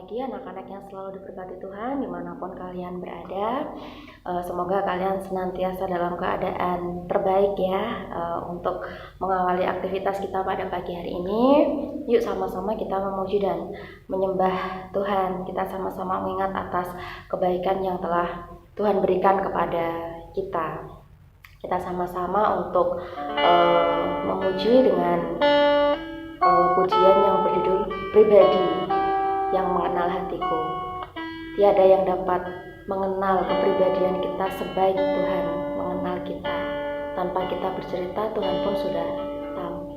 pagi anak-anak yang selalu diberkati Tuhan dimanapun kalian berada. Semoga kalian senantiasa dalam keadaan terbaik ya untuk mengawali aktivitas kita pada pagi hari ini. Yuk sama-sama kita memuji dan menyembah Tuhan. Kita sama-sama mengingat atas kebaikan yang telah Tuhan berikan kepada kita. Kita sama-sama untuk memuji dengan pujian yang berjudul Pribadi yang mengenal hatiku. Tiada yang dapat mengenal kepribadian kita sebaik Tuhan mengenal kita. Tanpa kita bercerita, Tuhan pun sudah tahu.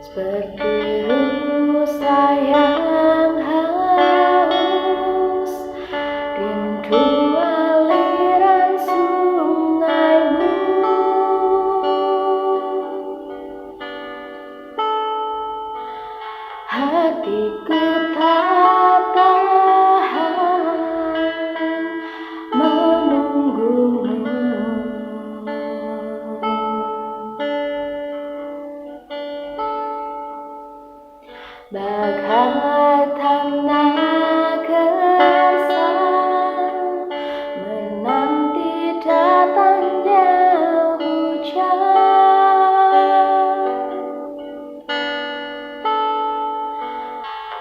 Seperti rusa yang haus, rindu aliran sungaimu. Hatiku tak tahan menunggumu. Bagai tanah gersang menanti datangnya hujan,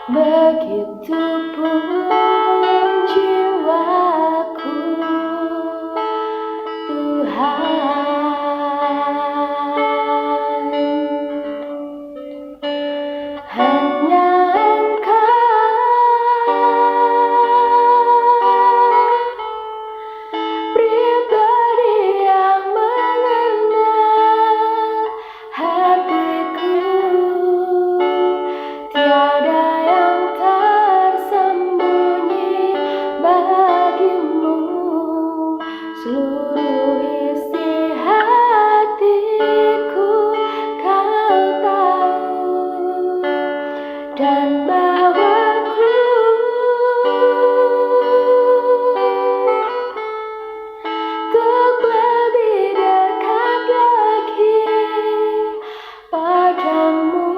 begitupun jiwaku, Tuhan. Hanya Engkau pribadi yang mengenal hatiku. Tiada yang tersembunyi bagimu. Seluruh isi hatiku Kau tahu, dan bawaku untuk lebih dekat lagi padamu,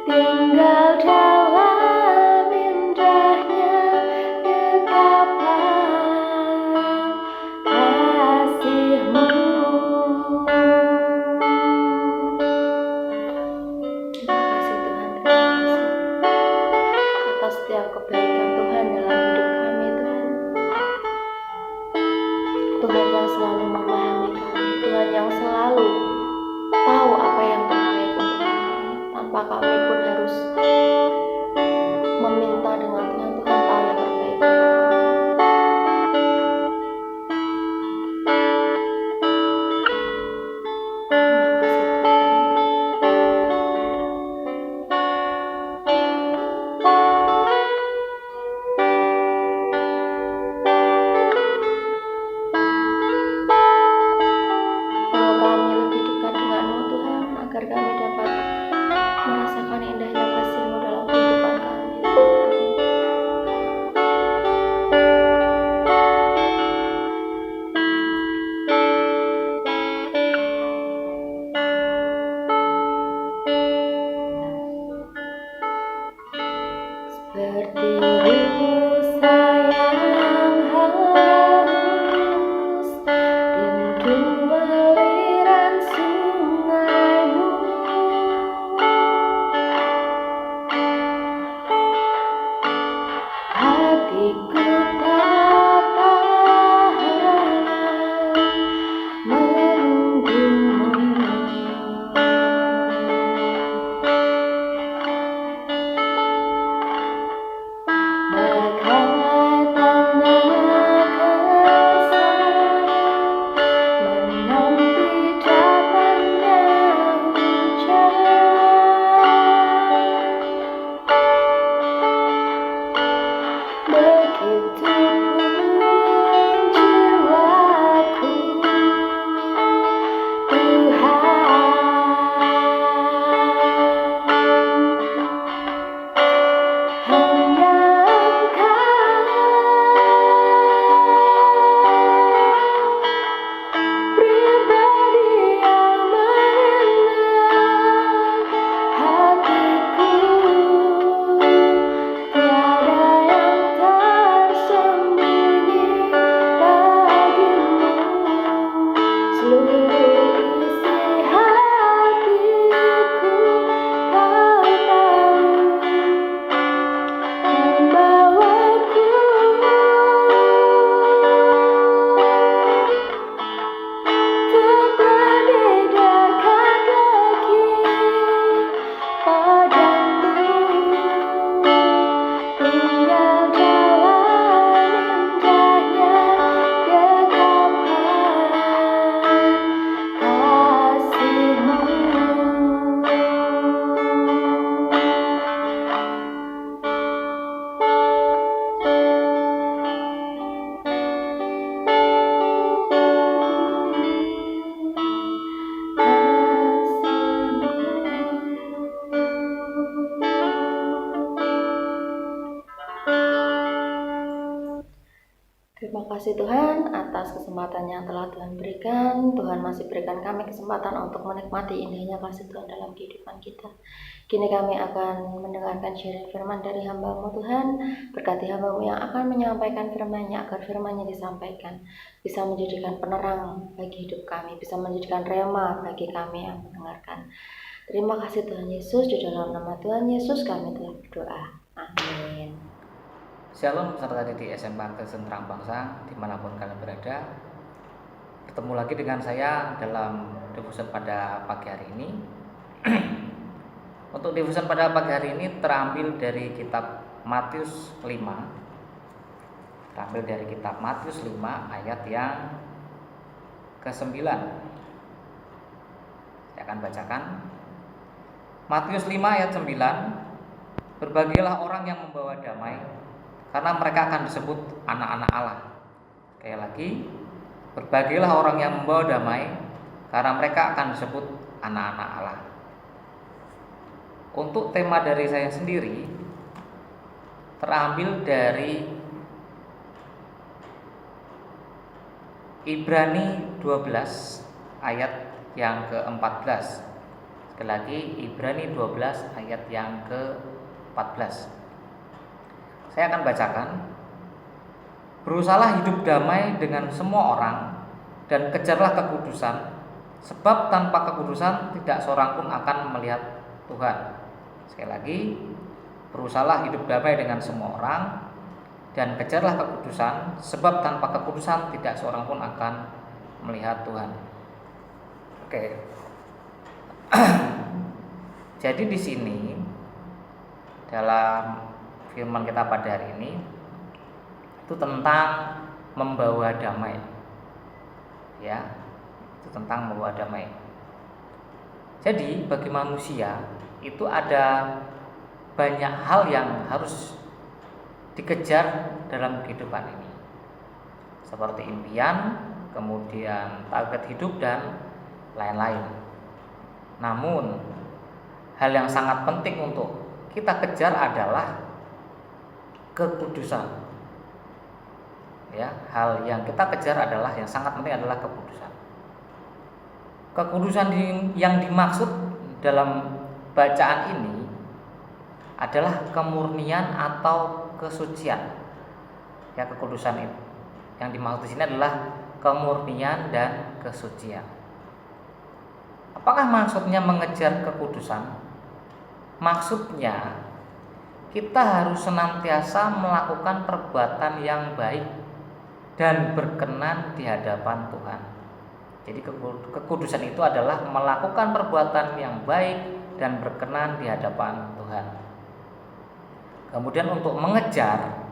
tinggal dalam indahnya dekapan kasih-Mu. Terima kasih Tuhan, terima kasih atas setiap kebaikan Tuhan dalam hidup kami Tuhan. Tuhan yang selalu memahami kami, Tuhan yang selalu tahu apa yang terbaik untuk kami. Tanpa kami pun harus meminta dengan Tuhan, Tuhan tahu yang terbaik untuk kami. Terima kasih Tuhan. Bawa kami lebih dekat dengan-Mu Tuhan, agar kami dapat merasakan indahnya kasih-Mu dalam kehidupan kami Tuhan. Seperti rusa yang haus, rindu aliran sungaimu. Hatiku tak tahan menunggumu. Bagai Terima kasih Tuhan atas kesempatan yang telah Tuhan berikan. Tuhan masih berikan kami kesempatan untuk menikmati indahnya kasih Tuhan dalam kehidupan kita. Kini kami akan mendengarkan sharing firman dari hamba-Mu Tuhan. Berkati hamba-Mu yang akan menyampaikan firman-Nya, agar firman-Nya disampaikan bisa menjadikan penerang bagi hidup kami, bisa menjadikan rema bagi kami yang mendengarkan. Terima kasih Tuhan Yesus, di dalam nama Tuhan Yesus kami telah berdoa. Amin. Shalom peserta didik SMA Kristen Terang Bangsa dimanapun kalian berada. Bertemu lagi dengan saya dalam devotion pada pagi hari ini. Untuk devotion pada pagi hari ini terambil dari kitab Matius 5. Terambil dari kitab Matius 5 ayat yang ke-9. Saya akan bacakan. Matius 5 ayat 9. Berbahagialah orang yang membawa damai, karena mereka akan disebut anak-anak Allah. Sekali lagi, berbahagialah orang yang membawa damai, karena mereka akan disebut anak-anak Allah. Untuk tema dari saya sendiri terambil dari Ibrani 12 ayat yang ke-14. Sekali lagi, Ibrani 12 ayat yang ke-14. Saya akan bacakan. Berusahalah hidup damai dengan semua orang dan kejarlah kekudusan, sebab tanpa kekudusan tidak seorang pun akan melihat Tuhan. Sekali lagi, berusahalah hidup damai dengan semua orang dan kejarlah kekudusan, sebab tanpa kekudusan tidak seorang pun akan melihat Tuhan. Oke. Jadi di sini dalam firman kita pada hari ini itu tentang membawa damai. Ya, itu tentang membawa damai. Jadi bagi manusia itu ada banyak hal yang harus dikejar dalam kehidupan ini, seperti impian, kemudian target hidup dan lain-lain. Namun hal yang sangat penting untuk kita kejar adalah kekudusan. Ya, hal yang kita kejar adalah yang sangat penting adalah kekudusan. Kekudusan yang dimaksud dalam bacaan ini adalah kemurnian atau kesucian. Ya, kekudusan itu yang dimaksud di sini adalah kemurnian dan kesucian. Apakah maksudnya mengejar kekudusan? Maksudnya kita harus senantiasa melakukan perbuatan yang baik dan berkenan di hadapan Tuhan. Jadi kekudusan itu adalah melakukan perbuatan yang baik dan berkenan di hadapan Tuhan. Kemudian untuk mengejar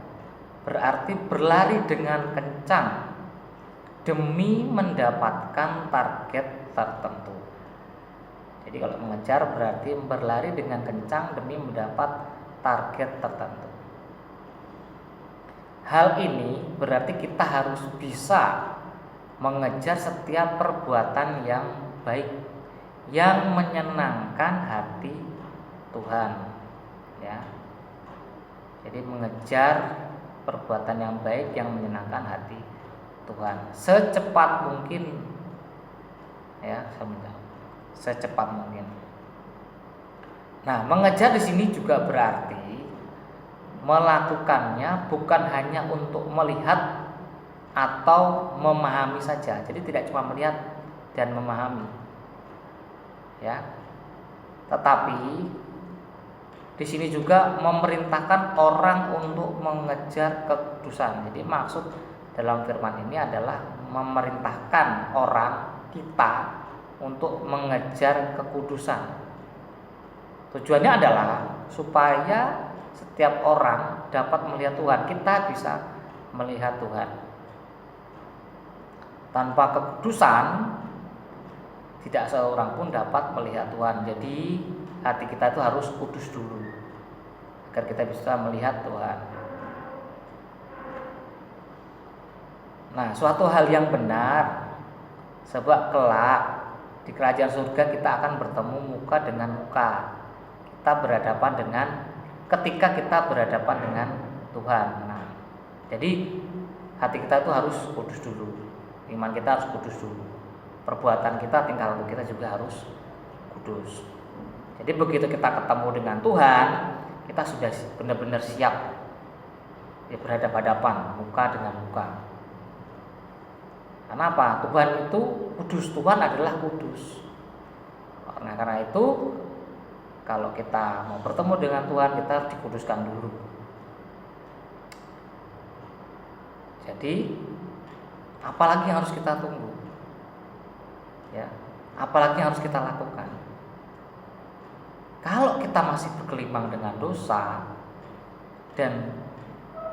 berarti berlari dengan kencang demi mendapatkan target tertentu. Jadi kalau mengejar berarti berlari dengan kencang demi mendapat target tertentu. Hal ini berarti kita harus bisa mengejar setiap perbuatan yang baik yang menyenangkan hati Tuhan. Ya. Jadi mengejar perbuatan yang baik yang menyenangkan hati Tuhan secepat mungkin. Ya, secepat mungkin. Nah, mengejar di sini juga berarti melakukannya bukan hanya untuk melihat atau memahami saja. Jadi tidak cuma melihat dan memahami. Ya. Tetapi di sini juga memerintahkan orang untuk mengejar kekudusan. Jadi maksud dalam firman ini adalah memerintahkan orang kita untuk mengejar kekudusan. Tujuannya adalah supaya setiap orang dapat melihat Tuhan. Kita bisa melihat Tuhan. Tanpa kekudusan tidak seorang pun dapat melihat Tuhan. Jadi hati kita itu harus kudus dulu agar kita bisa melihat Tuhan. Nah, suatu hal yang benar, sebab kelak di kerajaan surga kita akan bertemu muka dengan muka. Ketika kita berhadapan dengan Tuhan. Nah, jadi hati kita itu harus kudus dulu, iman kita harus kudus dulu, perbuatan kita, tingkah laku kita juga harus kudus. Jadi begitu kita ketemu dengan Tuhan, kita sudah benar-benar siap ya, berhadapan-hadapan muka dengan muka. Karena apa? Tuhan itu kudus, Tuhan adalah kudus. Nah, karena itu kalau kita mau bertemu dengan Tuhan, kita harus dikuduskan dulu. Jadi apalagi yang harus kita tunggu? Ya, apalagi yang harus kita lakukan? Kalau kita masih bergelimang dengan dosa dan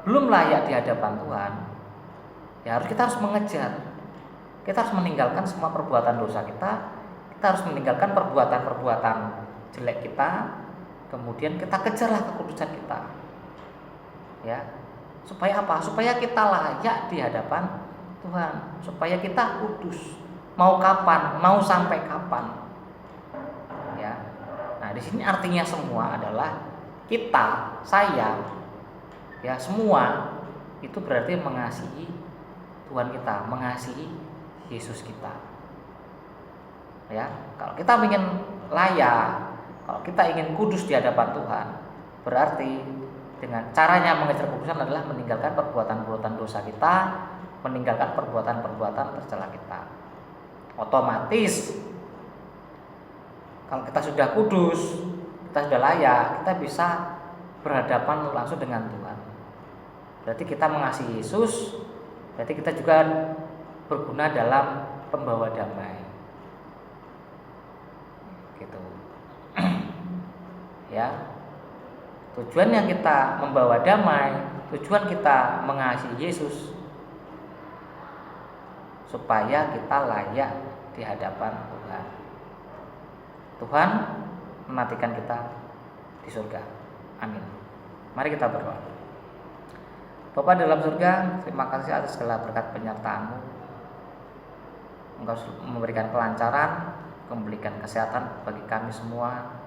belum layak di hadapan Tuhan, ya kita harus mengejar. Kita harus meninggalkan semua perbuatan dosa kita. Kita harus meninggalkan perbuatan-perbuatan jelek kita. Kemudian kita kejarlah kekudusan kita. Ya, supaya apa? Supaya kita layak di hadapan Tuhan. Supaya kita kudus. Mau kapan? Mau sampai kapan? Ya. Nah, di sini artinya semua adalah kita, saya, ya semua itu berarti mengasihi Tuhan kita, mengasihi Yesus kita. Ya, kalau kita ingin layak, kalau kita ingin kudus di hadapan Tuhan, berarti dengan caranya mengejar kekudusan adalah meninggalkan perbuatan-perbuatan dosa kita, meninggalkan perbuatan-perbuatan tercela kita. Otomatis kalau kita sudah kudus, kita sudah layak, kita bisa berhadapan langsung dengan Tuhan. Berarti kita mengasihi Yesus, berarti kita juga berguna dalam pembawa damai. Gitu. Ya. Tujuannya kita membawa damai, tujuan kita mengasihi Yesus supaya kita layak di hadapan Tuhan. Tuhan menantikan kita di surga. Amin. Mari kita berdoa. Bapa dalam surga, terima kasih atas segala berkat penyertaan-Mu. Engkau memberikan kelancaran, memberikan kesehatan bagi kami semua.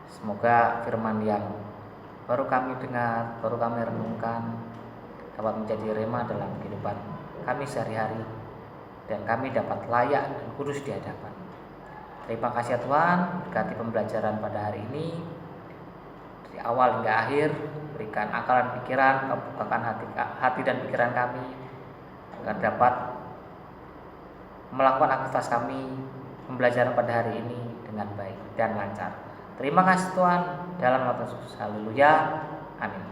Semoga firman yang baru kami dengar, baru kami renungkan dapat menjadi rema dalam kehidupan kami sehari-hari, dan kami dapat layak dan kudus di hadapan. Terima kasih ya Tuhan, berkati pembelajaran pada hari ini dari awal hingga akhir. Berikan akalan pikiran, bukakan hati dan pikiran kami agar dapat melakukan aktivitas kami pembelajaran pada hari ini dengan baik dan lancar. Terima kasih Tuhan, dalam nama Yesus. Haleluya. Amin.